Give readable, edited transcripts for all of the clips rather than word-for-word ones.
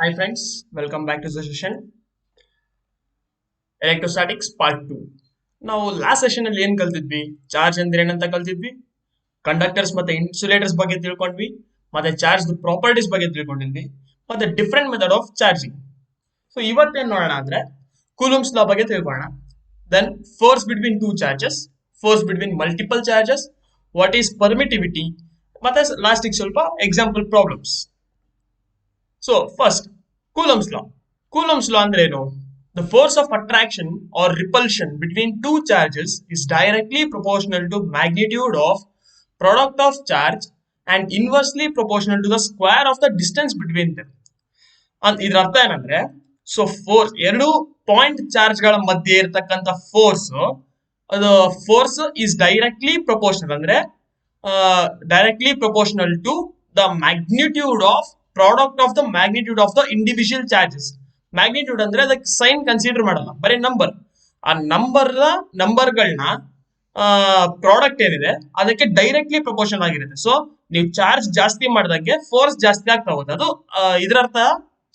Hi friends, welcome back to the session Electrostatics Part 2. ನಾವು last session ಅಲ್ಲಿ ಏನ್ ಕಲ್ತಿದ್ವಿ? Charge ಅಂದ್ರೆ ಏನಂತ ಕಲ್ತಿದ್ವಿ, ಕಂಡಕ್ಟರ್ಸ್ ಮತ್ತೆ ಇನ್ಸುಲೇಟರ್ಸ್ ಬಗ್ಗೆ ತಿಳ್ಕೊಂಡ್ವಿ, ಮತ್ತೆ ಚಾರ್ಜ್ ಪ್ರಾಪರ್ಟೀಸ್ ಬಗ್ಗೆ ತಿಳ್ಕೊಂಡಿದ್ವಿ, ಮತ್ತೆ different method of charging. So ಇವತ್ತೇನ್ ನೋಡೋಣ ಅಂದ್ರೆ ಕೂಲಂಬ್ಸ್ ಲಾ ಬಗ್ಗೆ ತಿಳ್ಕೊಳ್ಳೋಣ. Then force between two charges, force between multiple charges, what is permittivity, ಮತ್ತೆ ಲಾಸ್ಟಿಗೆ ಸ್ವಲ್ಪ example problems. So first Coulomb's law. Coulomb's law ಅಂದ್ರೆ ಏನು? The force of attraction or repulsion between two charges is directly proportional to magnitude of product of charge and inversely proportional to the square of the distance between them. ಇದರ ಅರ್ಥ ಏನಂದ್ರೆ, so force ಎರಡು point charge ಗಳ ಮಧ್ಯೆ ಇರತಕ್ಕಂತ force is directly proportional, ಅಂದ್ರೆ directly proportional to the magnitude of product of the magnitude of the individual charges. Magnitude ಅಂದ್ರೆ ಅದಕ್ಕೆ ಸೈನ್ ಕನ್ಸಿಡರ್ ಮಾಡಲ್ಲ, ಬರೀ ನಂಬರ್. ಆ ನಂಬರ್ಗಳನ್ನ ಪ್ರಾಡಕ್ಟ್ ಏನಿದೆ ಅದಕ್ಕೆ ಡೈರೆಕ್ಟ್ಲಿ ಪ್ರಪೋರ್ಷನ್ ಆಗಿರುತ್ತೆ. ಸೊ ನೀವು ಚಾರ್ಜ್ ಜಾಸ್ತಿ ಮಾಡಿದಂಗೆ ಫೋರ್ಸ್ ಜಾಸ್ತಿ ಆಗ್ತಾ ಹೋಗುತ್ತೆ, ಅದು ಇದರ ಅರ್ಥ.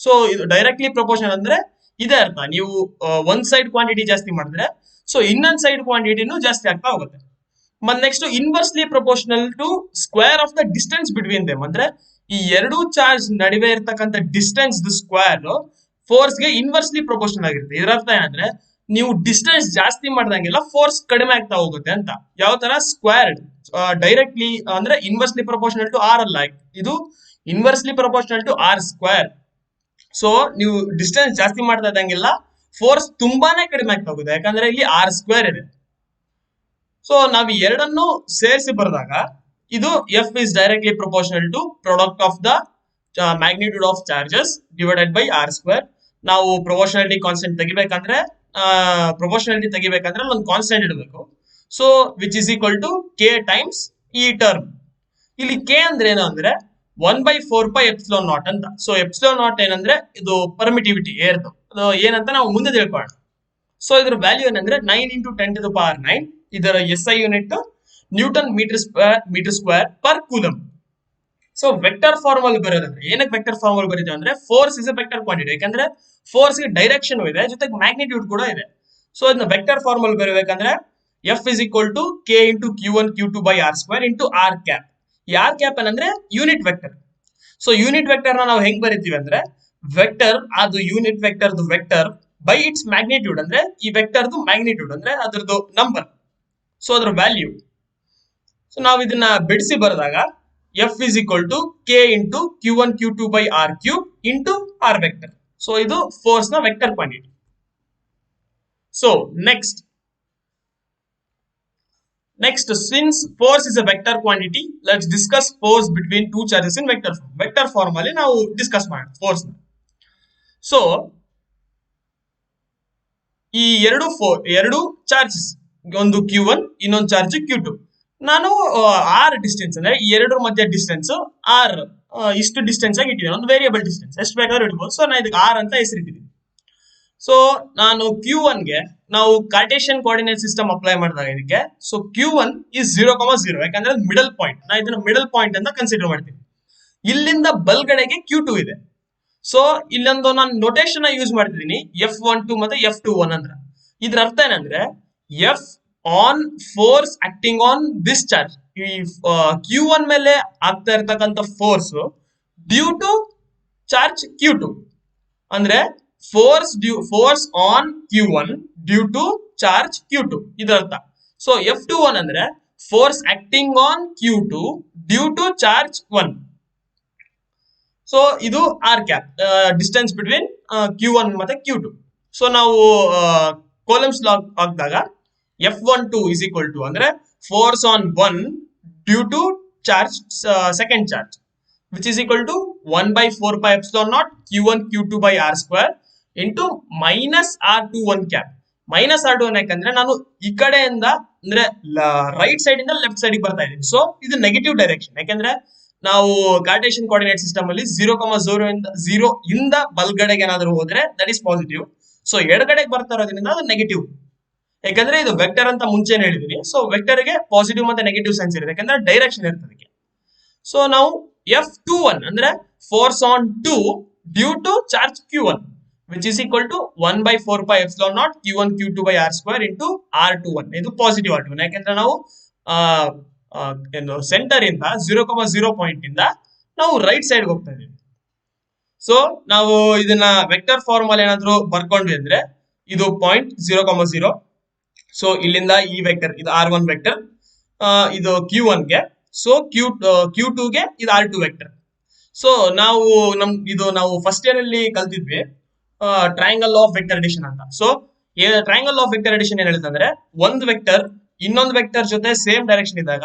ಸೊ ಇದು ಡೈರೆಕ್ಟ್ಲಿ ಪ್ರಪೋರ್ಷನ್ ಅಂದ್ರೆ ಇದೇ ಅರ್ಥ. ನೀವು ಒಂದ್ ಸೈಡ್ ಕ್ವಾಂಟಿಟಿ ಜಾಸ್ತಿ ಮಾಡಿದ್ರೆ ಸೊ ಇನ್ನೊಂದ್ ಸೈಡ್ ಕ್ವಾಂಟಿಟಿನೂ ಜಾಸ್ತಿ ಆಗ್ತಾ ಹೋಗುತ್ತೆ. ಮತ್ತೆ next inversely proportional to square of the distance between them, ಅಂದ್ರೆ ಈ ಎರಡು ಚಾರ್ಜ್ ನಡುವೆ ಇರ್ತಕ್ಕಂಥ ಡಿಸ್ಟೆನ್ಸ್ ಸ್ಕ್ವೇರ್ ಫೋರ್ಸ್ ಗೆ ಇನ್ವರ್ಸ್ಲಿ ಪ್ರಪೋರ್ಷನಲ್ ಆಗಿರುತ್ತೆ. ಇದರ ಅರ್ಥ ಏನಂದ್ರೆ ನೀವು ಡಿಸ್ಟೆನ್ಸ್ ಜಾಸ್ತಿ ಮಾಡ್ದಂಗೆಲ್ಲ ಫೋರ್ಸ್ ಕಡಿಮೆ ಆಗ್ತಾ ಹೋಗುತ್ತೆ ಅಂತ. ಯಾವ ತರ? ಸ್ಕ್ವೇರ್ಡ್ ಡೈರೆಕ್ಟ್ಲಿ ಅಂದ್ರೆ ಇನ್ವರ್ಸ್ಲಿ ಪ್ರಪೋರ್ಷನಲ್ ಟು ಆರ್ ಅಲ್ಲ, ಇದು inversely proportional to R square. So ನೀವು ಡಿಸ್ಟೆನ್ಸ್ ಜಾಸ್ತಿ ಮಾಡ್ತಾ ಇದ್ದಂಗೆಲ್ಲ ಫೋರ್ಸ್ ತುಂಬಾನೇ ಕಡಿಮೆ ಆಗ್ತಾ ಹೋಗುತ್ತೆ, ಯಾಕಂದ್ರೆ ಇಲ್ಲಿ ಆರ್ ಸ್ಕ್ವೇರ್ ಇದೆ. ಸೊ ನಾವು ಎರಡನ್ನು ಸೇರಿಸಿ ಬರೆದಾಗ ಇದು F is directly proportional to product of the magnitude of charges divided by R square. ನಾವು ಪ್ರೊಪೋರ್ಷನಾಲಿಟಿ ಕಾನ್ಸ್ಟೆಂಟ್ ತೆಗಿಬೇಕಂದ್ರೆ ಒಂದು ಕಾನ್ಸ್ಟೆಂಟ್ ಇಡಬೇಕು. So which is equal to K times ಈ ಟರ್ಮ್. ಇಲ್ಲಿ ಕೆ ಅಂದ್ರೆ ಏನು ಅಂದ್ರೆ 1/4π ಎಪ್ಸಿಲಾನ್ ನಾಟ್ ಅಂತ. ಸೊ ಎಪ್ಸಿಲಾನ್ ನಾಟ್ ಏನಂದ್ರೆ ಇದು ಪರ್ಮಿಟಿವಿಟಿ ಏರ್ದು, ಅದು ಏನಂತ ನಾವು ಮುಂದೆ ತಿಳ್ಕೊಳ್ಳೋಣ. ಸೊ ಇದ್ರ ವ್ಯಾಲ್ಯೂ ಏನಂದ್ರೆ 9 × 10⁹. ಇದರ S I unit newton metre square per coulomb. So vector formal ಬರೋದಂದ್ರೆ ಏನಕ್ಕೆ ವೆಕ್ಟರ್ ಫಾರ್ಮಲ್ ಬರೀತೀವಿ ಅಂದ್ರೆ force is a vector quantity, ಯಾಕಂದ್ರೆ ಫೋರ್ಸ್ ಗೆ ಡೈರೆಕ್ಷನ್ ಇದೆ, ಜೊತೆಗೆ ಮ್ಯಾಗ್ನಿಟ್ಯೂಡ್ ಕೂಡ ಇದೆ. ಸೊ ಇದನ್ನ ವೆಕ್ಟರ್ ಫಾರ್ಮಲ್ ಬರಬೇಕಂದ್ರೆ F is equal to K into Q1 Q2 by R square into R cap. ಈ ಆರ್ ಕ್ಯಾಪ್ ಏನಂದ್ರೆ unit vector. So unit vector ನಾವು ಹೆಂಗ್ ಬರೀತೀವಿ ಅಂದ್ರೆ ವೆಕ್ಟರ್ ಅದು unit ವೆಕ್ಟರ್ದು vector by its magnitude, ಅಂದ್ರೆ ಈ ವೆಕ್ಟರ್ದು ಮ್ಯಾಗ್ನಿಟ್ಯೂಡ್ ಅಂದ್ರೆ ಅದ್ರದ್ದು ನಂಬರ್, ಸೊ ಅದ್ರ ವ್ಯಾಲ್ಯೂ. ಸೊ ನಾವು ಇದನ್ನ ಬಿಡಿಸಿ ಬರೆದಾಗ F is equal to K into Q1 Q2 by R cube into R vector. So ಇದು ಫೋರ್ಸ್ ನ vector quantity. So next since force is a vector quantity, let's discuss force between two charges in vector form. Vector form ಅಲ್ಲಿ ನಾವು discuss ಮಾಡೋಣ force ನ. So ಈ ಎರಡು charges, ಒಂದು Q1 ಇನ್ನೊಂದು ಚಾರ್ಜ್ Q2. ನಾನು ಆರ್ ಡಿಸ್ಟೆನ್ಸ್ ಅಂದ್ರೆ ಈ ಎರಡರ ಮಧ್ಯೆ ಡಿಸ್ಟೆನ್ಸ್ ಆರ್ ಇಷ್ಟು ಡಿಸ್ಟೆನ್ಸ್ ಆಗಿ ಇಟ್ಟಿದ್ದೀನಿ, ಒಂದು ವೇರಿಯಬಲ್ ಡಿಸ್ಟೆನ್ಸ್ ಎಷ್ಟು ಬೇಕಾದ್ರೂ ಇಡ್ಬೋದು. ಸೊ ನಾನು ಇದಕ್ಕೆ ಆರ್ ಅಂತ ಹೆಸರಿಟ್ಟಿದ್ದೀನಿ. ಸೊ ನಾನು Q1 ಗೆ ನಾವು ಕಾರ್ಟೇಶಿಯನ್ ಕೋಆರ್ಡಿನೇಟ್ ಸಿಸ್ಟಮ್ ಅಪ್ಲೈ ಮಾಡಿದಾಗ ಇದಕ್ಕೆ, ಸೊ Q1 ಇಸ್ 0,0, ಯಾಕಂದ್ರೆ ಮಿಡಲ್ ಪಾಯಿಂಟ್, ನಾನು ಇದನ್ನ ಮಿಡಲ್ ಪಾಯಿಂಟ್ ಅಂತ ಕನ್ಸಿಡರ್ ಮಾಡ್ತೀನಿ. ಇಲ್ಲಿಂದ ಬಲ್ಗಡೆಗೆ Q2 ಇದೆ. ಸೊ ಇಲ್ಲೊಂದು ನಾನು ನೋಟೇಶನ್ ಯೂಸ್ ಮಾಡ್ತಿದ್ದೀನಿ F12 ಮತ್ತೆ F21 ಅಂದ್ರೆ. ಇದ್ರ ಅರ್ಥ ಏನಂದ್ರೆ F on force acting on this charge, ಈ Q1 ಮೇಲೆ ಆಗ್ತಾ ಇರ್ತಕ್ಕಂಥ force due to charge Q2, ಅಂದ್ರೆ force on Q1 due to charge Q2 ಇದರ ಅರ್ಥ. ಸೊ F21 ಅಂದ್ರೆ force acting on Q2 due to charge 1. So ಇದು R cap, distance between Q1 ಮತ್ತೆ Q2. ಸೊ ನಾವು ಕೂಲಂಬ್ಸ್ ಲಾ ಹಾಕಿದಾಗ F12 is equal to ಅಂದ್ರೆ force on 1 due to charge second charge, which is equal to 1/4π epsilon naught Q1 Q2 by r square into minus R21 cap. Minus R21 ಯಾಕಂದ್ರೆ ನಾನು ಈ ಕಡೆಯಿಂದ ಅಂದ್ರೆ right side ಇಂದ left side ಬರ್ತಾ ಇದ್ದೀನಿ. So ಇದು ನೆಗೆಟಿವ್ ಡೈರೆಕ್ಷನ್, ಯಾಕಂದ್ರೆ ನಾವು ಕಾರ್ಟೇಶಿಯನ್ ಕೋಆರ್ಡಿನೇಟ್ ಸಿಸ್ಟಮ್ ಅಲ್ಲಿ 0,0 ಇಂದ ಬಲ್ಗಡೆಗೆ ಏನಾದ್ರು ಹೋದ್ರೆ ದಟ್ ಇಸ್ ಪಾಸಿಟಿವ್. ಸೊ ಎಡಗಡೆಗೆ ಬರ್ತಾ ಇರೋದ್ರಿಂದ ಅದು ನೆಗೆಟಿವ್, ಯಾಕಂದ್ರೆ ಇದು ವೆಕ್ಟರ್ ಅಂತ ಮುಂಚೆನೆ ಹೇಳಿದೀನಿ. ಸೊ ವೆಕ್ಟರ್ ಗೆ ಪಾಸಿಟಿವ್ ಮತ್ತೆ ನೆಗೆಟಿವ್ ಸೈನ್ಸ್ ಇರುತ್ತೆ, ಯಾಕಂದ್ರೆ ಡೈರೆಕ್ಷನ್ ಇರ್ತದೆ. ಸೊ ನಾವು F21 ಅಂದ್ರೆ force on 2 due to charge Q1 which is equal to 1 by 4 pi epsilon naught Q1 Q2 by R square into R21. ಇದು ಪಾಸಿಟಿವ್ R21 ಯಾಕೆಂದ್ರೆ ನಾವು ಸೆಂಟರ್ ಇಂದ 0,0 ಪಾಯಿಂಟ್ ಇಂದ ನಾವು ರೈಟ್ ಸೈಡ್ ಹೋಗ್ತಾ ಇದೀವಿ. ಸೊ ನಾವು ಇದನ್ನ ವೆಕ್ಟರ್ ಫಾರ್ಮ್ ಅಲ್ಲಿ ಏನಾದ್ರು ಬರ್ಕೊಂಡ್ವಿ ಅಂದ್ರೆ ಇದು ಪಾಯಿಂಟ್ 0,0. ಸೊ ಇಲ್ಲಿಂದ ಈ ವೆಕ್ಟರ್ ಇದು R1 ವೆಕ್ಟರ್, ಇದು Q1 ಗೆ, ಸೊ Q2 ಗೆ ಇದು R2 ವೆಕ್ಟರ್. ಸೊ ನಾವು ಫಸ್ಟ್ ಇಯರ್ ಅಲ್ಲಿ ಕಲ್ತಿದ್ವಿ ಟ್ರಯಾಂಗಲ್ ಆಫ್ ವೆಕ್ಟರ್ ಅಡಿಷನ್ ಅಂತ. So triangle of vector addition ಏನ್ ಹೇಳ್ತಂದ್ರೆ ಒಂದು ವೆಕ್ಟರ್ ಇನ್ನೊಂದು ವೆಕ್ಟರ್ ಜೊತೆ ಸೇಮ್ ಡೈರೆಕ್ಷನ್ ಇದ್ದಾಗ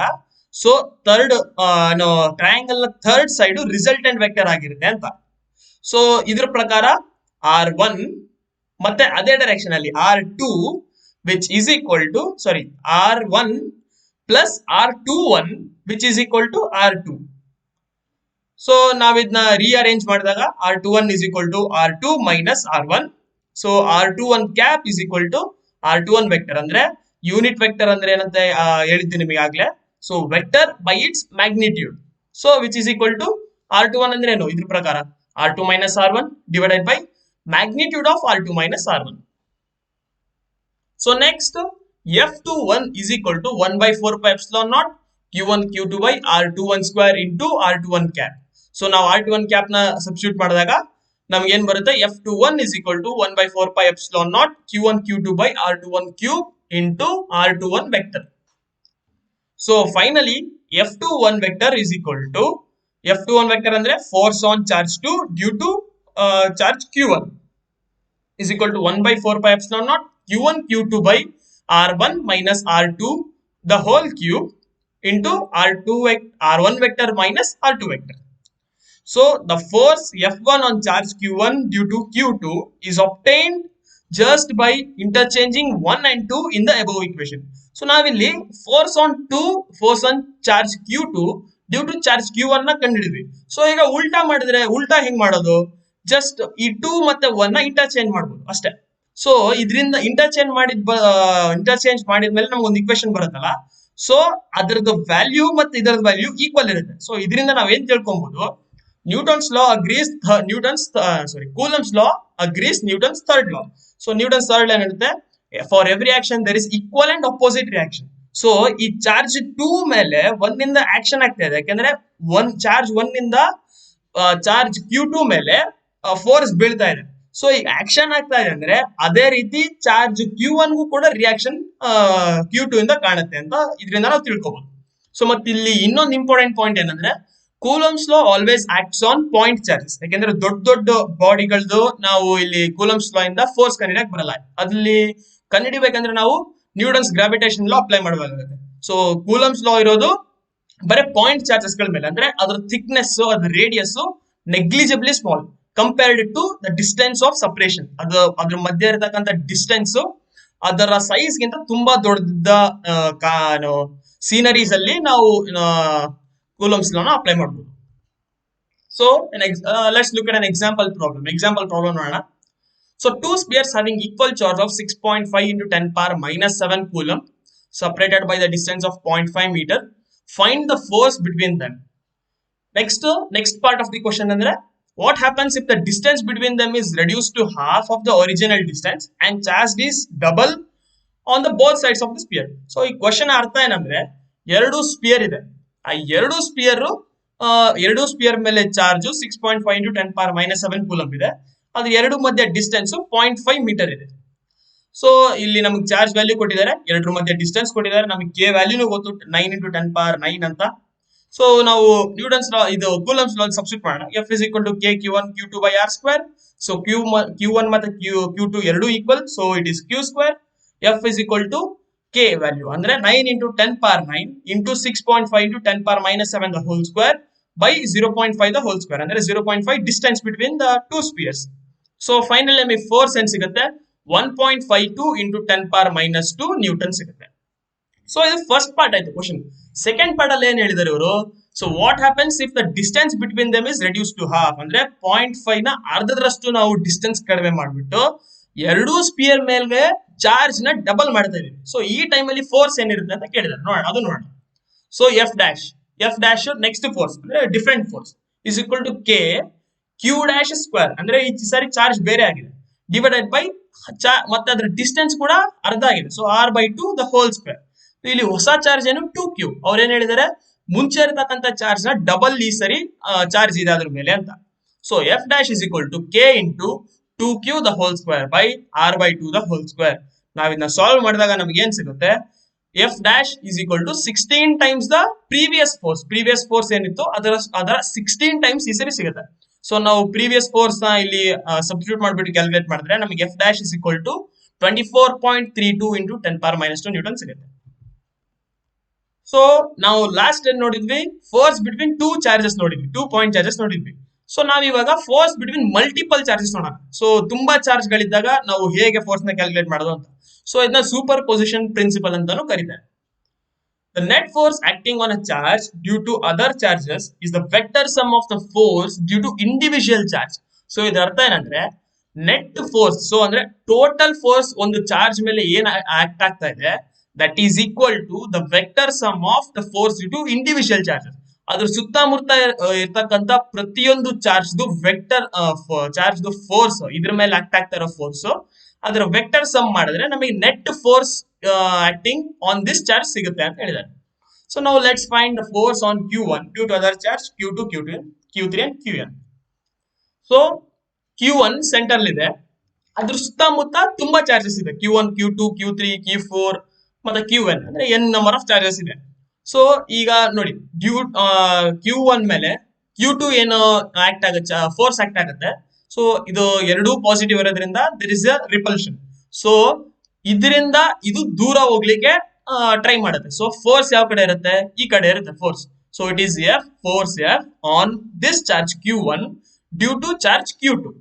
ಸೊ ಥರ್ಡ್ ಟ್ರಯಾಂಗಲ್ ನ ಥರ್ಡ್ ಸೈಡ್ ರಿಸಲ್ಟೆಂಟ್ ವೆಕ್ಟರ್ ಆಗಿರುತ್ತೆ ಅಂತ. ಸೊ ಇದ್ರ ಪ್ರಕಾರ R1 ಮತ್ತೆ ಅದೇ ಡೈರೆಕ್ಷನ್ ಅಲ್ಲಿ R2 which is equal to R1 plus R21 which is equal to R2. So ನಾವ್ ಇದನ್ನ ರಿಅರೇಂಜ್ ಮಾಡಿದಾಗ R21 is equal to R2 minus R1. So R21 cap is equal to R21 vector. ಅಂದ್ರೆ unit vector ಅಂದ್ರೆ ಏನಂತ ಹೇಳಿದ್ದೀನಿ ನಿಮಗೆ ಆಗ್ಲೇ. So vector by its magnitude. So which is equal to R21 ಅಂದ್ರೆ ಏನು ಇದ್ರ ಪ್ರಕಾರ R2 minus R1 divided by magnitude of R2 minus R1. So next F21 is equal to 1 by 4 pi epsilon naught Q1 Q2 by R21 square into R21 cap. So ನಾವು R21 cap ನ substitute ಮಾಡಿದಾಗ ನಮ್ಗೆ ಏನ್ ಬರುತ್ತೆ F21 is equal to 1 by 4 pi epsilon naught Q1 Q2 by R21 cube into R21 vector. So finally F21 vector is equal to F21 vector ಅಂದ್ರೆ force on charge 2 due to charge Q1 is equal to 1 by 4 pi epsilon naught Q1 Q2 by R1 minus R2 the whole cube into R1 vector minus R2 vector. So the force F1 on charge Q1 due to Q2 is obtained just by interchanging 1 and 2 in the above equation. So ನಾವಿಲ್ಲಿ force on charge Q2 due to charge Q1 ನ ಕಂಡುಹಿಡಿದ್ವಿ. So ಈಗ ಉಲ್ಟಾ ಹೆಂಗ್ ಮಾಡೋದು, just ಈ 2 ಮತ್ತೆ 1 ನ interchange ಮಾಡ್ಬೋದು ಅಷ್ಟೇ. ಸೊ ಇದರಿಂದ ಇಂಟರ್ಚೇಂಜ್ ಮಾಡಿದ್ಮೇಲೆ ನಮ್ಗೆ ಒಂದು ಇಕ್ವೇಶನ್ ಬರುತ್ತಲ್ಲ, ಸೊ ಅದರದ್ದು ವ್ಯಾಲ್ಯೂ ಮತ್ತೆ ಇದರದ ವ್ಯಾಲ್ಯೂ ಈಕ್ವಲ್ ಇರುತ್ತೆ. ಸೊ ಇದರಿಂದ ನಾವೇನ್ ತಿಳ್ಕೊಬಹುದು, Newton's law agrees Coulomb's law agrees Newton's third law. So Newton's third law ಏನಿರುತ್ತೆ, for every action there is equal and opposite reaction. So ಈ ಚಾರ್ಜ್ 2 ಮೇಲೆ ಒಂದಿಂದ ಆಕ್ಷನ್ ಆಗ್ತಾ ಇದೆ, ಯಾಕಂದ್ರೆ ಚಾರ್ಜ್ 1 ನಿಂದ ಚಾರ್ಜ್ Q2 ಮೇಲೆ ಫೋರ್ಸ್ ಬೀಳ್ತಾ ಇದೆ. ಸೊ ಈಗ ಆಕ್ಷನ್ ಆಗ್ತಾ ಇದೆ ಅಂದ್ರೆ ಅದೇ ರೀತಿ ಚಾರ್ಜ್ Q1 ಗೂ ಕೂಡ ರಿಯಾಕ್ಷನ್ Q2 ಇಂದ ಕಾಣುತ್ತೆ ಅಂತ ಇದರಿಂದ ನಾವು ತಿಳ್ಕೊಬಹುದು. ಸೊ ಮತ್ತೆ ಇಲ್ಲಿ ಇನ್ನೊಂದು ಇಂಪಾರ್ಟೆಂಟ್ ಪಾಯಿಂಟ್ ಏನಂದ್ರೆ coulombs law always acts on point charges. ಯಾಕಂದ್ರೆ ದೊಡ್ಡ ಬಾಡಿಗಳದ್ದು ನಾವು ಇಲ್ಲಿ ಕೂಲಂಬ್ಸ್ ಲಾ ಇಂದ ಫೋರ್ಸ್ ಕಂಡಿಡಕ್ ಬರಲ್ಲ. ಅದ್ರಲ್ಲಿ ಕಂಡಿಡಿಬೇಕಂದ್ರೆ ನಾವು ನ್ಯೂಟನ್ಸ್ ಗ್ರಾವಿಟೇಷನ್ ಲಾ ಅಪ್ಲೈ ಮಾಡಬೇಕಾಗುತ್ತೆ. ಸೊ ಕೂಲಂಬ್ಸ್ ಲಾ ಇರೋದು ಬರೀ ಪಾಯಿಂಟ್ ಚಾರ್ಜಸ್ ಗಳ ಮೇಲೆ, ಅಂದ್ರೆ ಅದ್ರ ಥಿಕ್ನೆಸ್ ಅದ್ರ radius negligibly small compared to the distance of separation. ಅದ್ರ ಮಧ್ಯೆ ಇರತಕ್ಕಂತ ಡಿಸ್ಟೆನ್ಸ್ ಅದರ ಸೈಜ್ ಗಿಂತ ತುಂಬಾ ದೊಡ್ಡದ ಸೀನರೀಸ್ ಅಲ್ಲಿ ನಾವು ಕೂಲಂಬ್ಸ್ ಲಾ ನ ಅಪ್ಲೈ ಮಾಡಬಹುದು. So let's look at an example problem ನೋಡೋಣ. So two spheres having equal charge of 6.5 into 10 power minus 7 coulomb separated by the distance of 0.5 meter. Find the force between them. Next part of the question andre, what happens if the distance between them is reduced to half of the original distance and charge is double on the both sides of the sphere? So ಈ question ಅರ್ಥ ಏನಂದ್ರೆ, ಎರಡು spear ಇದೆ, ಆ ಎರಡು spear ಮೇಲೆ charge 6.5 into 10 power minus 7 coulomb ಇದೆ. ಅದು ಎರಡು ಮಧ್ಯೆ ಡಿಸ್ಟೆನ್ಸ್ 0.5 ಮೀಟರ್ ಇದೆ. ಸೊ ಇಲ್ಲಿ ನಮಗೆ ಚಾರ್ಜ್ ವ್ಯಾಲ್ಯೂ ಕೊಟ್ಟಿದ್ದಾರೆ, ಎರಡರ ಮಧ್ಯೆ ಡಿಸ್ಟೆನ್ಸ್ ಕೊಟ್ಟಿದ್ದಾರೆ, ನಮಗೆ ಕೆ ವ್ಯಾಲ್ಯೂನು ಗೊತ್ತು 9 into 10 power 9 ಅಂತ. ಸೊ ನಾವು ನ್ಯೂಟನ್ಸ್ ಲಾ ಇದು ಕೂಲಂಬ್ಸ್ ಲಾ ಸಬ್ಸ್ಟಿಟ್ಯೂಟ್ ಮಾಡೋಣ. F is equal to K Q1 Q2 by R square. So Q1 ಮತ್ತೆ Q2 ಎರಡು equal, so it is Q square. F is equal to K value ಅಂದ್ರೆ 9 into 10 power 9 into 6.5 into 10 power minus 7 the whole square by 0.5 the whole square, ಅಂದ್ರೆ 0.5 distance between the two spheres. So final ನಮಗೆ force ಏನ್ ಸಿಗುತ್ತೆ, 1.52 into 10 power minus 2 newton ಸಿಗುತ್ತೆ. So ಇದು first part ಆಯ್ತು question. Second part ಅಲ್ಲಿ ಏನ್ ಹೇಳಿದಾರೆ ಇವರು, so what happens if the distance between them is reduce to half, ಅಂದ್ರೆ 0.5 ನ ಅರ್ಧದಷ್ಟು ನಾವು ಡಿಸ್ಟೆನ್ಸ್ ಕಡಿಮೆ ಮಾಡ್ಬಿಟ್ಟು ಎರಡೂ ಸ್ಪಿಯರ್ ಮೇಲೆ ಚಾರ್ಜ್ ನ ಡಬಲ್ ಮಾಡ್ತಾ ಇದೀವಿ. ಸೊ ಈ ಟೈಮ್ ಅಲ್ಲಿ ಫೋರ್ಸ್ ಏನಿರುತ್ತೆ ಅಂತ ಕೇಳಿದಾರೆ, ನೋಡೋಣ. So F dash next force ಅಂದ್ರೆ different force is equal to K Q dash square ಅಂದ್ರೆ ಈ ಸಾರಿ ಚಾರ್ಜ್ ಬೇರೆ ಆಗಿದೆ ಡಿವೈಡೆಡ್ ಬೈ ಮತ್ತೆ ಅದ್ರ ಡಿಸ್ಟೆನ್ಸ್ ಕೂಡ ಅರ್ಧ ಆಗಿದೆ so r/2 the whole square. ಇಲ್ಲಿ ಹೊಸ ಚಾರ್ಜ್ ಏನು 2q. ಅವ್ರು ಏನ್ ಹೇಳಿದಾರೆ ಮುಂಚೆ ಇರತಕ್ಕಂತ ಚಾರ್ಜ್ ನ ಡಬಲ್ ಈ ಸರಿ ಚಾರ್ಜ್ ಇದೆ ಅದ್ರ ಮೇಲೆ ಅಂತ. So F dash is equal to K into 2q the whole square by r/2 the whole square. ನಾವ್ ಇದನ್ನ ಸಾಲ್ವ್ ಮಾಡಿದಾಗ ನಮ್ಗೆ ಏನ್ ಸಿಗುತ್ತೆ, F dash is equal to 16 times the previous force ಏನಿತ್ತು ಅದರ 16 ಟೈಮ್ಸ್ ಈ ಸರಿ ಸಿಗುತ್ತೆ. ಸೊ ನಾವು ಪ್ರೀವಿಯಸ್ ಫೋರ್ಸ್ ನ ಇಲ್ಲಿ ಸಬ್ಸ್ಟಿಟ್ಯೂಟ್ ಮಾಡ್ಬಿಟ್ಟು ಕ್ಯಾಲ್ಕುಲೇಟ್ ಮಾಡಿದ್ರೆ ನಮಗೆ F dash is equal to 24.32 into 10⁻² newton ಸಿಗುತ್ತೆ. ಸೊ ನಾವು ಲಾಸ್ಟ್ ಏನ್ ನೋಡಿದ್ವಿ, ಫೋರ್ಸ್ ಬಿಟ್ವೀನ್ 2 ಚಾರ್ಜಸ್ ನೋಡಿದ್ವಿ, 2 ಪಾಯಿಂಟ್ ಚಾರ್ಜಸ್ ನೋಡಿದ್ವಿ. ಸೊ ನಾವ್ ಇವಾಗ ಫೋರ್ಸ್ ಬಿಟ್ವೀನ್ ಮಲ್ಟಿಪಲ್ ಚಾರ್ಜಸ್ ನೋಡೋಣ. ಸೊ ತುಂಬಾ ಚಾರ್ಜ್ ಗಳಿದ್ದಾಗ ನಾವು ಹೇಗೆ ಫೋರ್ಸ್ ನ ಕ್ಯಾಲ್ಕುಲೇಟ್ ಮಾಡೋದು ಅಂತ. ಸೊ ಇದನ್ನ ಸೂಪರ್ ಪೊಸಿಷನ್ ಪ್ರಿನ್ಸಿಪಲ್ ಅಂತಾನು ಕರೀತಾರೆ. The net force acting on a charge due to other charges is the vector sum of the force due to individual charge. So ಇದರ ಅರ್ಥ ಏನಂದ್ರೆ ನೆಟ್ ಫೋರ್ಸ್, ಸೊ ಅಂದ್ರೆ total force ಒಂದು charge ಮೇಲೆ ಏನ್ act ಆಗ್ತಾ ಇದೆ that is equal to the vector sum of the force due to individual charges. ಅದ್ರ ಸುತ್ತಮುತ್ತ ಇರ್ತಕ್ಕಂತ ಪ್ರತಿಯೊಂದು ಚಾರ್ಜ್ ವೆಕ್ಟರ್ ಚಾರ್ಜ್ ಫೋರ್ಸ್ ಇದ್ರ ಮೇಲೆ ಆಕ್ಟ್ ಆಗ್ತಾ ಇರೋ ಫೋರ್ಸ್ ಅದರ ವೆಕ್ಟರ್ ಸಮ್ ಮಾಡಿದ್ರೆ ನಮಗೆ net force acting on this charge ಸಿಗುತ್ತೆ ಅಂತ ಹೇಳಿದ್ದಾರೆ. ಸೊ ನಾವು let's find the force on Q1 due to other charge Q2, Q2, Q3 and Qn. So Q1 center ಇದೆ, ಅದ್ರ ಸುತ್ತಮುತ್ತ ತುಂಬಾ ಚಾರ್ಜಸ್ ಇದೆ, Q1, Q2, Q3, Q4 ಮತ್ತೆ Qn ಅಂದ್ರೆ n ನಂಬರ್ ಆಫ್ ಚಾರ್ಜಸ್ ಇದೆ. ಸೊ ಈಗ ನೋಡಿ Q1 ಮೇಲೆ Q2 ಏನು ಆಕ್ಟ್ ಆಗುತ್ತೆ, ಫೋರ್ಸ್ ಆಕ್ಟ್ ಆಗುತ್ತೆ. ಸೊ ಇದು ಎರಡೂ ಪಾಸಿಟಿವ್ ಇರೋದ್ರಿಂದ there is a repulsion. So ಇದರಿಂದ ಇದು ದೂರ ಹೋಗ್ಲಿಕ್ಕೆ ಟ್ರೈ ಮಾಡುತ್ತೆ. ಸೊ ಫೋರ್ಸ್ ಯಾವ ಕಡೆ ಇರುತ್ತೆ, ಈ ಕಡೆ ಇರುತ್ತೆ force. So it is F force F on this charge Q1 due to charge Q2.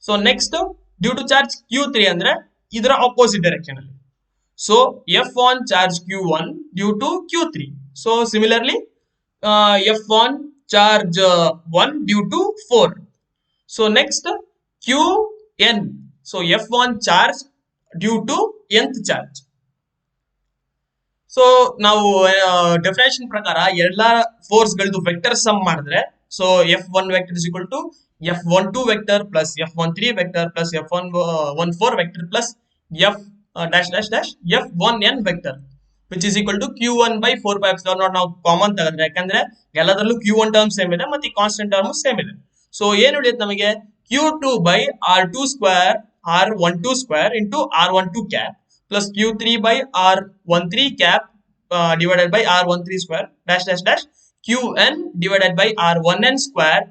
So next due to charge Q3 ಅಂದ್ರೆ ಇದರ ಆಪೋಸಿಟ್ ಡೈರೆಕ್ಷನ್ ಅಲ್ಲಿ. So F on charge Q1 due to Q3. So similarly F on charge 1 due to 4. So next Qn. So F on charge due to nth charge. So ನಾವು definition ಪ್ರಕಾರ ಎಲ್ಲಾ force ಗಳದ್ದು vector sum ಮಾಡಿದ್ರೆ so F1 vector is equal to F12 vector plus F13 vector plus F14 vector plus F dash dash dash F1n vector which is equal to Q1 by 4πε0. ನಾವು common ತಗೊಂಡ್ರೆ ಯಾಕಂದ್ರೆ ಎಲ್ಲದರಲ್ಲೂ Q1 term same ಇದೆ ಮತ್ತೆ constant term same ಇದೆ. So ಏನ್ ಉಳಿಯುತ್ತೆ ನಮಗೆ Q2 by R2 square R12 square into R12 cap plus Q3 by R13 cap divided by R13 square dash dash dash Qn divided by R1n square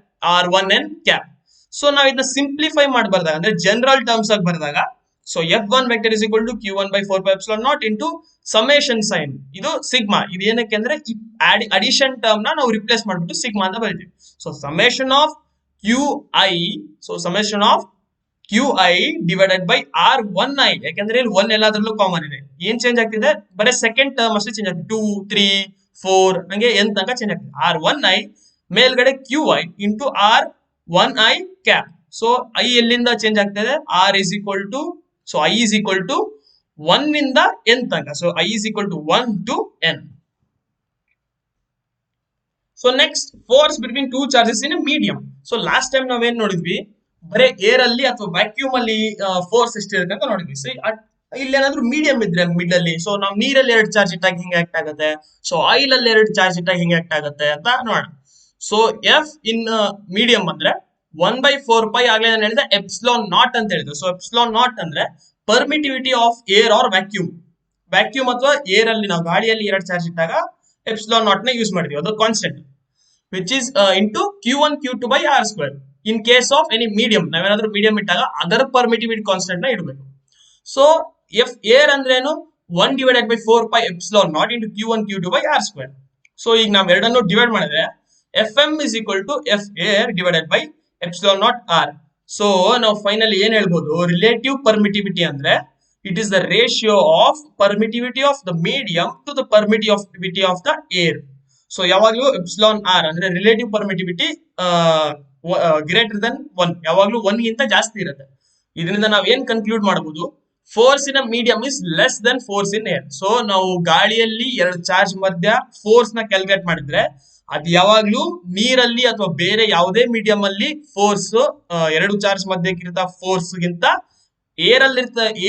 R1n cap. So ನಾವು ಇದನ್ನ simplify ಮಾಡಿ ಬರ್ದಾಗ ಅಂದ್ರೆ general terms ಆಗಿ ಬರ್ದಾಗ so F1 vector is equal to Q1 by 4πε0 into summation sign ಇದು sigma. ಇದು ಏನಕ್ಕೆ ಅಂದ್ರೆ ಅಡಿಷನ್ ಟರ್ಮ್ ನಾವು ರಿಪ್ಲೇಸ್ ಮಾಡ್ಬಿಟ್ಟು ಸಿಗ್ಮಾ ಅಂತ ಬರೀತೀವಿ. So summation of QI, so summation of QI divided by R1i. ಯಾಕಂದ್ರೆ ಇಲ್ಲಿ 1 ಎಲ್ಲಾದ್ರಲ್ಲೂ ಕಾಮನ್ ಇದೆ, ಏನ್ ಚೇಂಜ್ ಆಗ್ತಿದೆ ಬರೀ ಸೆಕೆಂಡ್ ಟರ್ಮ್ ಅಷ್ಟೇ ಚೇಂಜ್ ಆಗ್ತಿದೆ. 2, 3, 4 ಹಂಗೆ n ತನಕ ಚೇಂಜ್ ಆಗ್ತಿದೆ. R1i ಮೇಲ್ಗಡೆ QI into R1i cap. So I ಎಲ್ಲಿಂದ ಚೇಂಜ್ ಆಗ್ತಿದೆ, R is equal to so I is equal to 1 ಇಂದ n ತನಕ. So I is equal to 1 to n. So next force between 2 charges in medium. So last time ನಾವೇನ್ ನೋಡಿದ್ವಿ, ಬರೀ air ಅಲ್ಲಿ ಅಥವಾ vacuum ಅಲ್ಲಿ ಫೋರ್ಸ್ ಎಷ್ಟಿರುತ್ತೆ ಅಂತ ನೋಡಿದ್ವಿ. ಸೊ ಇಲ್ಲಿ ಏನಾದ್ರು ಮೀಡಿಯಂ ಇದ್ರೆ ಮಿಡ್ ಅಲ್ಲಿ, ಸೊ ನಾವು ನೀರಲ್ಲಿ 2 ಚಾರ್ಜ್ ಇಟ್ಟಾಗ ಹಿಂಗೆ ಆಕ್ಟ್ ಆಗುತ್ತೆ, ಸೊ ಆಯಿಲ್ ಅಲ್ಲಿ 2 ಚಾರ್ಜ್ ಇಟ್ಟಾಗ ಹಿಂಗೆ ಆಕ್ಟ್ ಆಗುತ್ತೆ ಅಂತ ನೋಡೋಣ. ಸೊ ಎಫ್ ಇನ್ ಮೀಡಿಯಂ ಅಂದ್ರೆ 1/4π ಆಗ್ಲೇ ನಾನು ಹೇಳಿದೆ ಎಪ್ಸಿಲಾನ್ ನಾಟ್ ಅಂತ ಹೇಳಿದ್ರು. ಸೊ ಎಪ್ಸಿಲಾನ್ ನಾಟ್ ಅಂದ್ರೆ permittivity of air or vacuum. Vacuum ಅಥವಾ ಏರ್ ಅಲ್ಲಿ ನಾವು ಗಾಳಿಯಲ್ಲಿ 2 ಚಾರ್ಜ್ ಇಟ್ಟಾಗ ಎಪ್ಸಿಲಾನ್ ನಾಟ್ ನ ಯೂಸ್ ಮಾಡಿದ್ವಿ, ಅದು constant which is into Q1 Q2 by R square. In case of any medium, ನಾವೇನಾದ್ರೂ ಮೀಡಿಯಂ ಇಟ್ಟಾಗ ಅದರ ಪರ್ಮಿಟಿವಿಟಿ ಕಾನ್ಸ್ಟೆಂಟ್ ನ ಇಡಬೇಕು. ಸೊ ಎಫ್ ಏರ್ ಅಂದ್ರೇನು 1 divided by 4π epsilon naught into Q1 Q2 by R square. So ಈಗ ನಾವ್ ಎರಡನ್ನು divide ಮಾಡಿದ್ರೆ Fm is equal to F air divided by epsilon naught R. So ನಾವು ಫೈನಲಿ ಏನ್ ಹೇಳ್ಬೋದು, ರಿಲೇಟಿವ್ ಪರ್ಮಿಟಿವಿಟಿ ಅಂದ್ರೆ it is the ratio of permittivity of the medium to the permittivity of the air. So ಯಾವಾಗ್ಲೂ epsilon R ಅಂದ್ರೆ relative permittivity greater than 1, ಯಾವಾಗ್ಲೂ 1 ಗಿಂತ ಜಾಸ್ತಿ ಇರುತ್ತೆ. ಇದರಿಂದ ನಾವ್ ಏನ್ ಕನ್ಕ್ಲೂಡ್ ಮಾಡಬಹುದು, force in medium is less than force in air. So ನಾವು ಗಾಳಿಯಲ್ಲಿ 2 ಚಾರ್ಜ್ ಮಧ್ಯ ಫೋರ್ಸ್ ನ ಕ್ಯಾಲ್ಕುಲೇಟ್ ಮಾಡಿದ್ರೆ ಅದು ಯಾವಾಗ್ಲೂ ನೀರಲ್ಲಿ ಅಥವಾ ಬೇರೆ ಯಾವುದೇ ಮೀಡಿಯಂ ಅಲ್ಲಿ ಫೋರ್ಸ್ ಎರಡು ಚಾರ್ಜ್ ಮಧ್ಯೆ ಇರೋ ಫೋರ್ಸ್ ಗಿಂತ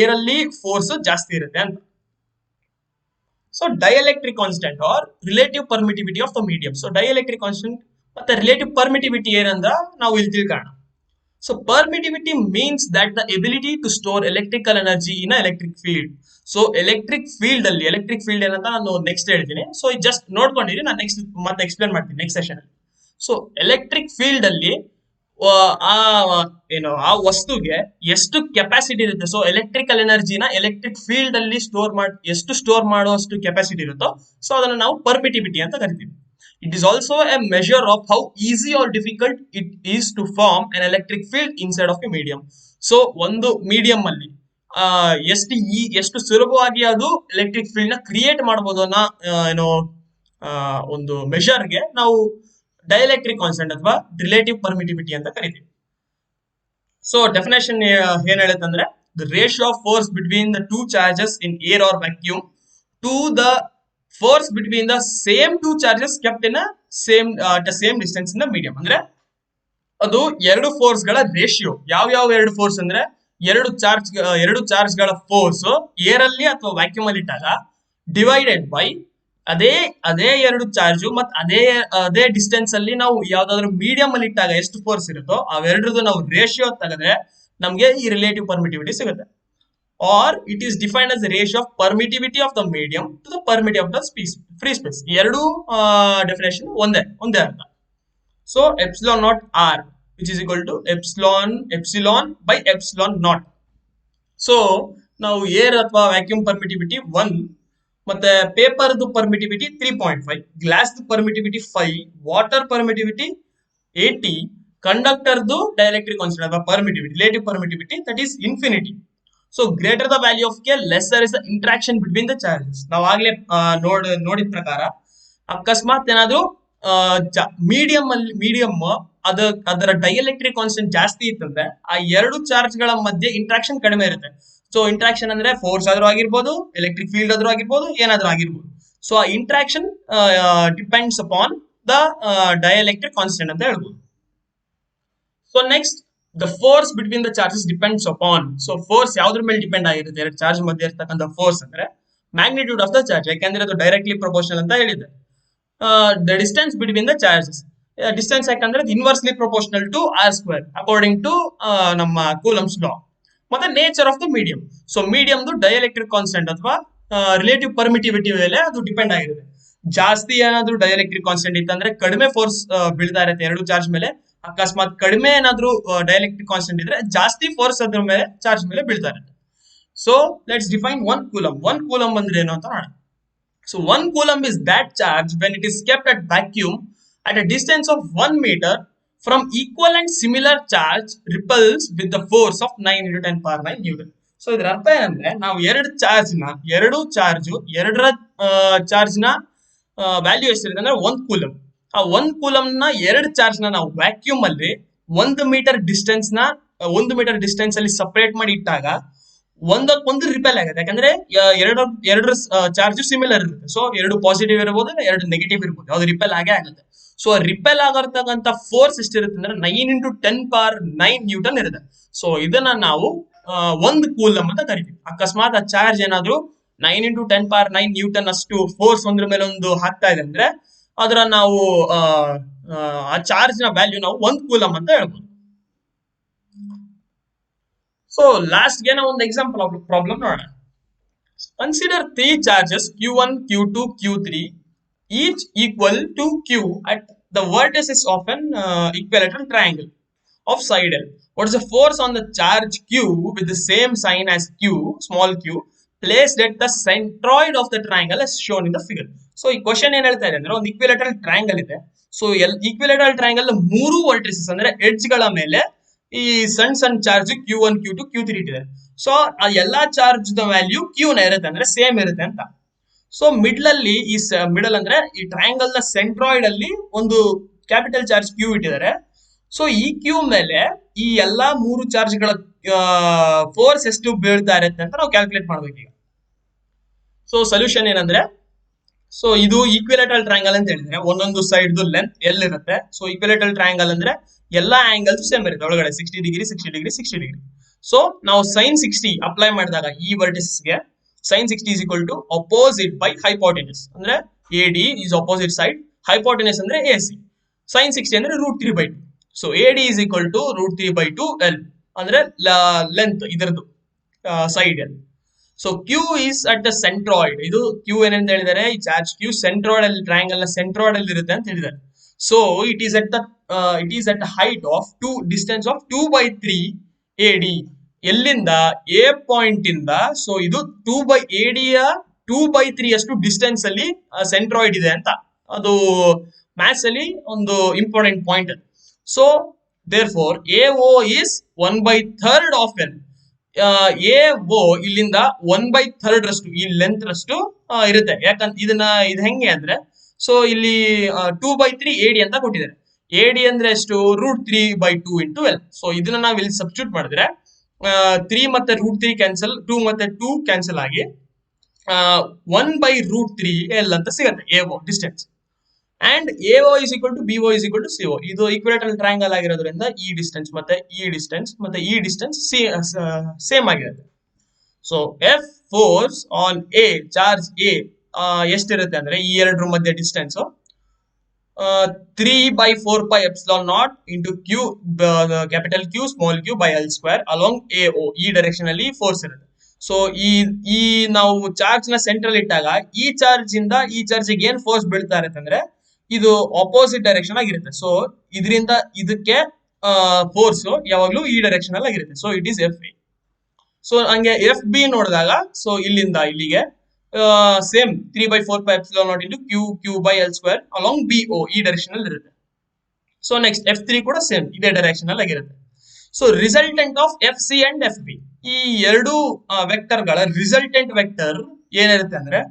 ಏರಲ್ಲಿ ಫೋರ್ಸ್ ಜಾಸ್ತಿ ಇರುತ್ತೆ ಅಂತ. So dielectric constant or relative permittivity of the medium. So dielectric constant ಮತ್ತೆ ರಿಲೇಟಿವ್ ಪರ್ಮಿಟಿವಿಟಿ ಏನಂದ್ರ ನಾವು ಇಲ್ಲಿ ತಿಳ್ಕೋಣ. So permittivity means that the ability to store electrical energy in an electric field. So electric field ಅಲ್ಲಿ electric field ಏನಂತ ನಾನು next ಹೇಳ್ತೀನಿ. So just ನೋಡ್ಕೊಂಡಿರಿ, ನಾನು next ಮತ್ತೆ ಎಕ್ಸ್ಪ್ಲೇನ್ ಮಾಡ್ತೀನಿ ನೆಕ್ಸ್ಟ್ ಸೆಷನ್ ಅಲ್ಲಿ. ಸೊ ಎಲೆಕ್ಟ್ರಿಕ್ ಫೀಲ್ಡ್ ಅಲ್ಲಿ ಆ ವಸ್ತುಗೆ ಎಷ್ಟು ಕೆಪಾಸಿಟಿ ಇರುತ್ತೆ. ಸೊ ಎಲೆಕ್ಟ್ರಿಕಲ್ ಎನರ್ಜಿನ ಎಲೆಕ್ಟ್ರಿಕ್ ಫೀಲ್ಡ್ ಅಲ್ಲಿ ಎಷ್ಟು ಸ್ಟೋರ್ ಮಾಡುವಷ್ಟು ಕೆಪಾಸಿಟಿ ಇರುತ್ತೋ ಸೊ ಅದನ್ನ ನಾವು ಪರ್ಮಿಟಿವಿಟಿ ಅಂತ ಕರಿತೀವಿ. It is also a measure of how easy or difficult it is to form an electric field inside of a medium. So ಒಂದು ಮೀಡಿಯಂ ಅಲ್ಲಿ ಎಷ್ಟು ಸುಲಭವಾಗಿ ಅದು ಎಲೆಕ್ಟ್ರಿಕ್ ಫೀಲ್ಡ್ ನ ಕ್ರಿಯೇಟ್ ಮಾಡಬಹುದು ಅನ್ನೋ ಒಂದು ಮೆಷರ್ಗೆ ನಾವು ಡೈಎಲೆಕ್ಟ್ರಿಕ್ ಕಾನ್ಸ್ಟೆಂಟ್ ಅಥವಾ ರಿಲೇಟಿವ್ ಪರ್ಮಿಟಿವಿಟಿ ಅಂತ ಕರಿತೀವಿ. ಸೊ ಡೆಫಿನೇಷನ್ ಏನ್ ಹೇಳುತ್ತಂದ್ರೆ the ratio of force between the two charges in air or vacuum to the force between the same two charges kept in same distance in the medium. ಅಂದ್ರೆ ಅದು ಎರಡು force ಗಳ ratio. ಯಾವ ಎರಡು force ಅಂದ್ರೆ ಎರಡು ಚಾರ್ಜ್ ಗಳ force air ಅಲ್ಲಿ ಅಥವಾ ವ್ಯಾಕ್ಯೂಮ್ ಅಲ್ಲಿ ಇಟ್ಟಾಗ ಡಿವೈಡೆಡ್ ಬೈ ಅದೇ ಎರಡು ಚಾರ್ಜ್ ಮತ್ತೆ ಅದೇ ಡಿಸ್ಟೆನ್ಸ್ ಅಲ್ಲಿ ನಾವು ಯಾವ್ದಾದ್ರು ಮೀಡಿಯಂ ಅಲ್ಲಿ ಇಟ್ಟಾಗ ಎಷ್ಟು ಫೋರ್ಸ್ ಇರುತ್ತೋ ಅವೆರಡರದ್ದು ನಾವು ರೇಷಿಯೋ ತೆಗೆದ್ರೆ ನಮ್ಗೆ ಈ ರಿಲೇಟಿವ್ ಪರ್ಮಿಟಿವಿಟಿ ಸಿಗುತ್ತೆ. Or it is defined as the ratio of permittivity of the medium to the permittivity of the free space. ಎರಡು ಡೆಫಿನೇಷನ್ ಒಂದೇ ಅರ್ಥ. So epsilon naught R which is equal to epsilon by epsilon naught. So ನಾವು air ಅಥವಾ vacuum permittivity 1, ಮತ್ತೆ ಪೇಪರ್ದು permittivity 3.5, glass permittivity 5, water permittivity 80, ಕಂಡಕ್ಟರ್ದು dielectric constant ಅಥವಾ permittivity relative permittivity that is infinity. So greater the value of K lesser is the interaction between the charges. ನಾವು ಆಗ್ಲೇ ನೋಡಿದ ಪ್ರಕಾರ ಅಕಸ್ಮಾತ್ ಏನಾದ್ರು ಮೀಡಿಯಂ ಅದರ ಡೈಎಲೆಕ್ಟ್ರಿಕ್ ಕಾನ್ಸ್ಟೆಂಟ್ ಜಾಸ್ತಿ ಇತ್ತಂದ್ರೆ ಆ ಎರಡು ಚಾರ್ಜ್ ಗಳ ಮಧ್ಯೆ ಇಂಟ್ರಾಕ್ಷನ್ ಕಡಿಮೆ ಇರುತ್ತೆ. ಸೊ ಇಂಟ್ರಾಕ್ಷನ್ ಅಂದ್ರೆ ಫೋರ್ಸ್ ಆದ್ರೂ ಆಗಿರ್ಬೋದು, ಎಲೆಕ್ಟ್ರಿಕ್ ಫೀಲ್ಡ್ ಆದ್ರೂ ಆಗಿರ್ಬೋದು, ಏನಾದ್ರೂ ಆಗಿರ್ಬೋದು. ಸೊ ಆ interaction depends upon the dielectric constant ಅಂತ ಹೇಳ್ಬೋದು. So next the force between the charges depends upon. So force ಯಾವ್ದ್ರ ಮೇಲೆ ಡಿಪೆಂಡ್ ಆಗಿರುತ್ತೆ ಎರಡು ಚಾರ್ಜ್ ಮಧ್ಯೆ ಇರ್ತಕ್ಕಂಥ ಫೋರ್ಸ್ ಅಂದ್ರೆ ಮ್ಯಾಗ್ನಿಟ್ಯೂಡ್ ಆಫ್ ದ ಚಾರ್ಜ್. ಯಾಕಂದ್ರೆ ಅದು ಡೈರೆಕ್ಟ್ಲಿ ಪ್ರಪೋರ್ಷನಲ್ ಅಂತ ಹೇಳಿದೆ. The distance between the charges, distance ಯಾಕಂದ್ರೆ inversely proportional to R square according to ನಮ್ಮ ಕೂಲಮ್ಸ್ ಲಾ. ಮತ್ತೆ nature of the medium. So ಮೀಡಿಯಂದು ಡೈಎಲೆಕ್ಟ್ರಿಕ್ ಕಾನ್ಸ್ಟೆಂಟ್ ಅಥವಾ ರಿಲೇಟಿವ್ ಪರ್ಮಿಟಿವಿಟಿ ಮೇಲೆ ಅದು ಡಿಪೆಂಡ್ ಆಗಿರುತ್ತೆ. ಜಾಸ್ತಿ ಏನಾದ್ರು ಡೈಎಲೆಕ್ಟ್ರಿಕ್ ಕಾನ್ಸ್ಟೆಂಟ್ ಇತ್ತಂದ್ರೆ ಕಡಿಮೆ ಫೋರ್ಸ್ ಬೀಳ್ತಾ ಇರುತ್ತೆ ಎರಡು ಚಾರ್ಜ್ ಮೇಲೆ. ಅಕಸ್ಮಾತ್ ಕಡಿಮೆ ಏನಾದ್ರು ಡೈಎಲೆಕ್ಟ್ರಿಕ್ ಕಾನ್ಸ್ಟೆಂಟ್ ಇದ್ರೆ ಜಾಸ್ತಿ ಫೋರ್ಸ್ ಅದ್ರ ಮೇಲೆ ಚಾರ್ಜ್ ಮೇಲೆ ಬೀಳ್ತಾ ಇರುತ್ತೆ. So let's define one coulomb ಅಂದ್ರೆ ಏನು ಅಂತ ನೋಡೋಣ. So one coulomb is that charge when it is kept at vacuum at a distance of 1 meter from equal and similar charge repels with the force of 9 × 10⁻⁹ Newton. So ಇದರ ಅರ್ಥ ಏನಂದ್ರೆ ನಾವು ಎರಡರ charge ನ ವ್ಯಾಲ್ಯೂ ಎಷ್ಟಿರುತ್ತೆ ಅಂದ್ರೆ 1 coulomb. ಆ 1 coulomb ನ ಎರಡು ಚಾರ್ಜ್ ನಾವು ವ್ಯಾಕ್ಯೂಮ್ ಅಲ್ಲಿ 1 meter ಡಿಸ್ಟೆನ್ಸ್ ಅಲ್ಲಿ ಸಪರೇಟ್ ಮಾಡಿ ಇಟ್ಟಾಗ ಒಂದಕ್ಕೊಂದು ರಿಪೆಲ್ ಆಗುತ್ತೆ. ಯಾಕಂದ್ರೆ ಎರಡು ಚಾರ್ಜ್ ಸಿಮಿಲರ್ ಇರುತ್ತೆ. ಸೊ ಎರಡು ಪಾಸಿಟಿವ್ ಇರಬಹುದು, ಎರಡು ನೆಗೆಟಿವ್ ಇರಬಹುದು, ಯಾವ್ದು ರಿಪೆಲ್ ಆಗೇ ಆಗುತ್ತೆ. ಸೊ ರಿಪೆಲ್ ಆಗಿರ್ತಕ್ಕಂಥ ಫೋರ್ಸ್ ಎಷ್ಟಿರುತ್ತೆ ಅಂದ್ರೆ 9 × 10⁻⁹ Newton ಇರುತ್ತೆ. ಸೊ ಇದನ್ನ ನಾವು 1 ಕೂಲಮ್ ಅಂತ ಕರಿತೀವಿ. ಅಕಸ್ಮಾತ್ ಆ ಚಾರ್ಜ್ ಏನಾದ್ರು 9 × 10⁻⁹ Newton ಅಷ್ಟು ಫೋರ್ಸ್ ಒಂದ್ರ ಮೇಲೆ ಒಂದು ಹಾಕ್ತಾ ಇದೆ ಅಂದ್ರೆ ಅದರ ನಾವು ಆ ಚಾರ್ಜ್ ನ ವ್ಯಾಲ್ಯೂ ನಾವು 1 ಕೂಲಮ್ ಅಂತ ಹೇಳ್ಬೋದು. ಸೊ ಲಾಸ್ಟ್ ಗೆ ನಾವು ಒಂದು ಎಕ್ಸಾಂಪಲ್ ಪ್ರಾಬ್ಲಮ್ ನೋಡೋಣ. Consider 3 charges Q1, Q2, Q3 each equal to Q at the vertices of an equilateral triangle of side L. What is the force on the charge Q with the same sign as Q, small q, placed at the centroid of the triangle as shown in the figure? So ಈ question ಏನ್ ಹೇಳ್ತಾ ಇದೆ ಅಂದ್ರೆ ಒಂದು ಈಕ್ವಿಲೇಟರಲ್ triangle ಇದೆ. So ಈಕ್ವಿಲೇಟರಲ್ triangle 3 vertices ಅಂದ್ರೆ edge ಗಳ ಮೇಲೆ ಈ ಸಣ್ಣ ಚಾರ್ಜ್ Q1, Q2, Q3 ಇಟ್ಟಿದೆ. ಸೊ ಆ ಎಲ್ಲಾ ಚಾರ್ಜ್ ದ ವ್ಯಾಲ್ಯೂ Q ನ ಇರುತ್ತೆ ಅಂದ್ರೆ ಸೇಮ್ ಇರುತ್ತೆ ಅಂತ. ಸೊ ಮಿಡಲ್ ಅಂದ್ರೆ ಈ ಟ್ರಯಾಂಗಲ್ ನ ಸೆಂಟ್ರಾಯ್ಡ್ ಅಲ್ಲಿ ಒಂದು ಕ್ಯಾಪಿಟಲ್ ಚಾರ್ಜ್ Q ಇಟ್ಟಿದ್ದಾರೆ. ಸೊ ಈ Q ಮೇಲೆ ಈ ಎಲ್ಲಾ 3 ಚಾರ್ಜ್ ಗಳ ಫೋರ್ಸ್ ಎಷ್ಟು ಬೀಳ್ತಾ ಇರುತ್ತೆ ಅಂತ ನಾವು ಕ್ಯಾಲ್ಕುಲೇಟ್ ಮಾಡ್ಬೇಕು ಈಗ. ಸೊ ಸೊಲ್ಯೂಷನ್ ಏನಂದ್ರೆ ಸೊ ಇದು ಈಕ್ವಿಲೇಟರಲ್ ಟ್ರಯಾಂಗಲ್ ಅಂತ ಹೇಳಿದ್ರೆ ಒಂದೊಂದು ಸೈಡ್ ಲೆಂತ್ ಎಲ್ ಇರುತ್ತೆ. ಸೊ ಈಕ್ವಿಲೇಟರಲ್ ಟ್ರಯಾಂಗಲ್ ಅಂದ್ರೆ ಎಲ್ಲಾ ಆಂಗಲ್ಸ್ ಸೇಮ್ ಇರುತ್ತೆ ಒಳಗಡೆ 60 ಡಿಗ್ರಿ 60 ಡಿಗ್ರಿ 60 ಡಿಗ್ರಿ. ಸೊ ನಾವು sin 60 ಅಪ್ಲೈ ಮಾಡಿದಾಗ ಈ ವರ್ಟಿಸಸ್ ಗೆ sin 60 is equal to opposite by hypotenuse ಅಂದ್ರೆ AD is opposite side, hypotenuse ಅಂದ್ರೆ AC. sin 60 ಅಂದ್ರೆ √3/2. So AD is equal to √3/2 L ಅಂದ್ರೆ ಲೆಂತ್ ಇದರದು side L. So Q is at the centroid. ಇದು Q ಏನಂತ ಹೇಳಿದರೆ ಈ ಚಾರ್ಜ್ Q ಸೆಂಟ್ರಾಯ್ಡ್ ಅಲ್ಲಿ ಟ್ರಯಾಂಗಲ್ ನ ಸೆಂಟ್ರಾಯ್ಡ್ ಅಲ್ಲಿ ಇರುತ್ತೆ ಅಂತ ಹೇಳಿದ್ದಾರೆ. So it is at the height of distance of 2/3 AD. ಎಲ್ಲಿಂದ ಎ ಪಾಯಿಂಟ್ ಇಂದ, ಸೊ ಇದು 2/AD ಯ 2/3 ಅಷ್ಟು ಡಿಸ್ಟೆನ್ಸ್ ಅಲ್ಲಿ ಸೆಂಟ್ರಾಯ್ಡ್ ಇದೆ ಅಂತ ಅದು ಮ್ಯಾಥ್ಸ್ ಅಲ್ಲಿ ಒಂದು important point. So therefore AO is 1/3 of L. AO ಇಲ್ಲಿಂದ 1/3 ರಷ್ಟು ಈ ಲೆಂತ್ ರಷ್ಟು ಇರುತ್ತೆ. ಯಾಕಂತ ಇದು ಹೆಂಗೆ ಅಂದ್ರೆ, ಸೊ ಇಲ್ಲಿ 2/3 AD ಅಂತ ಕೊಟ್ಟಿದ್ದಾರೆ. AD ಅಂದ್ರೆ ಎಷ್ಟು √3/2 ಇಂಟು L. ಸೊ ಇದನ್ನ ನಾವು ಇಲ್ಲಿ ಸಬ್ಸ್ಟಿಟ್ಯೂಟ್ ಮಾಡಿದ್ರೆ 3 ಮತ್ತೆ √3 ಕ್ಯಾನ್ಸಲ್, 2 ಮತ್ತೆ 2 ಕ್ಯಾನ್ಸಲ್ ಆಗಿ 1/√3 L ಅಂತ ಸಿಗುತ್ತೆ AO distance. And AO is equal to BO is equal to CO. ಇದು ಈಕ್ವಿಲೇಟರಲ್ ಟ್ರಯಾಂಗಲ್ ಆಗಿರೋದ್ರಿಂದ ಈ ಡಿಸ್ಟೆನ್ಸ್ ಮತ್ತೆ ಈ ಡಿಸ್ಟೆನ್ಸ್ ಸೇಮ್ ಆಗಿರುತ್ತೆ. So F force on A, charge A ಎಷ್ಟಿರುತ್ತೆ ಅಂದ್ರೆ ಈ ಎರಡರ ಮಧ್ಯೆ distance 3/4πε0 into Q capital Q small q by L square along AO. ಈ ಡೈರೆಕ್ಷನ್ ಅಲ್ಲಿ ಫೋರ್ಸ್ ಇರುತ್ತೆ. ಸೊ ಈ ನಾವು ಚಾರ್ಜ್ ನ ಸೆಂಟ್ರಲ್ ಇಟ್ಟಾಗ ಈ ಚಾರ್ಜ್ ಇಂದ ಈ ಚಾರ್ಜ್ ಏನ್ ಫೋರ್ಸ್ ಬೀಳ್ತಾ ಇರುತ್ತೆ ಅಂದ್ರೆ ಇದು ಆಪೋಸಿಟ್ ಡೈರೆಕ್ಷನ್ ಆಗಿರುತ್ತೆ. ಸೊ ಇದರಿಂದ ಇದಕ್ಕೆ ಫೋರ್ಸ್ ಯಾವಾಗ್ಲೂ ಈ ಡೈರೆಕ್ಷನ್ ಅಲ್ಲಿ ಆಗಿರುತ್ತೆ. So it is FA. So ಹಂಗೆ FB ನೋಡಿದಾಗ, ಸೊ ಇಲ್ಲಿಂದ ಇಲ್ಲಿಗೆ same 3/4πε0 into Q by L square along BO ಈ ಡೈರೆಕ್ಷನ್ ಅಲ್ಲಿ ಇರುತ್ತೆ. ಸೊ ನೆಕ್ಸ್ಟ್ F3 ಕೂಡ ಸೇಮ್ ಇದೇ ಡೈರೆಕ್ಷನ್ ಅಲ್ಲಿ ಆಗಿರುತ್ತೆ. So resultant of FC and FB, ಈ ಎರಡು ವೆಕ್ಟರ್ ಗಳ ರಿಸಲ್ಟೆಂಟ್ ವೆಕ್ಟರ್ ಏನಿರುತ್ತೆ ಅಂದ್ರೆ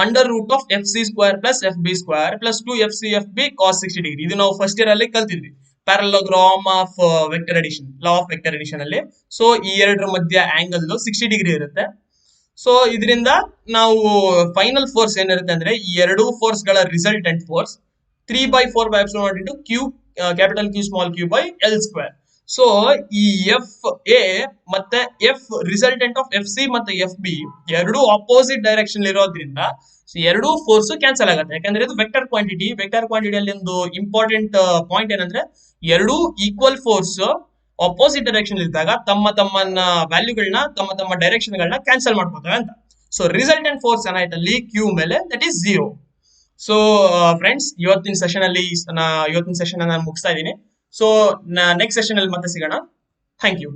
under root of FC square plus FB square plus 2FCFB cos 60 degree. ಇದು ನಾವು ಫಸ್ಟ್ ಇಯರ್ ಅಲ್ಲಿ ಕಲ್ತಿದ್ವಿ, parallelogram of vector addition, law of vector addition ಅಲ್ಲಿ. ಸೊ ಈ ಎರಡರ ಮಧ್ಯ ಆಂಗಲ್ 60 ಡಿಗ್ರಿ ಇರುತ್ತೆ. ಸೊ ಇದರಿಂದ ನಾವು ಫೈನಲ್ ಫೋರ್ಸ್ ಏನಿರುತ್ತೆ ಅಂದ್ರೆ ಈ ಎರಡು ಫೋರ್ಸ್ ಗಳ resultant force 3/4πε0 into Q capital Q small q by L square. So ಈ FA ಮತ್ತೆ ರಿಸಲ್ಟೆಂಟ್ ಆಫ್ FC ಮತ್ತೆ FB ಎರಡು ಆಪೋಸಿಟ್ ಡೈರೆಕ್ಷನ್ ಇರೋದ್ರಿಂದ ಎರಡೂ ಫೋರ್ಸ್ ಕ್ಯಾನ್ಸಲ್ ಆಗುತ್ತೆ. ಯಾಕಂದ್ರೆ ಇದು ವೆಕ್ಟರ್ ಕ್ವಾಂಟಿಟಿಯಲ್ಲಿ ಒಂದು ಇಂಪಾರ್ಟೆಂಟ್ ಪಾಯಿಂಟ್ ಏನಂದ್ರೆ ಎರಡೂ ಈಕ್ವಲ್ ಫೋರ್ಸ್ ಆಪೋಸಿಟ್ ಡೈರೆಕ್ಷನ್ ಇದ್ದಾಗ ತಮ್ಮ ವ್ಯಾಲ್ಯೂಗಳನ್ನ ತಮ್ಮ ಡೈರೆಕ್ಷನ್ ಗಳನ್ನ ಕ್ಯಾನ್ಸಲ್ ಮಾಡ್ಕೋತವೆ ಅಂತ. ಸೊ ರಿಸಲ್ಟೆಂಟ್ ಫೋರ್ಸ್ ಏನಾಯ್ತಲ್ಲಿ Q ಮೇಲೆ ದಟ್ ಈಸ್ 0. ಸೊ ಫ್ರೆಂಡ್ಸ್, ಇವತ್ತಿನ ಸೆಷನ್ ನಾನು ಮುಗಿಸ್ತಾ ಇದ್ದೀನಿ. ಸೊ ನೆಕ್ಸ್ಟ್ ಸೆಷನ್ ಅಲ್ಲಿ ಮತ್ತೆ ಸಿಗೋಣ. Thank you.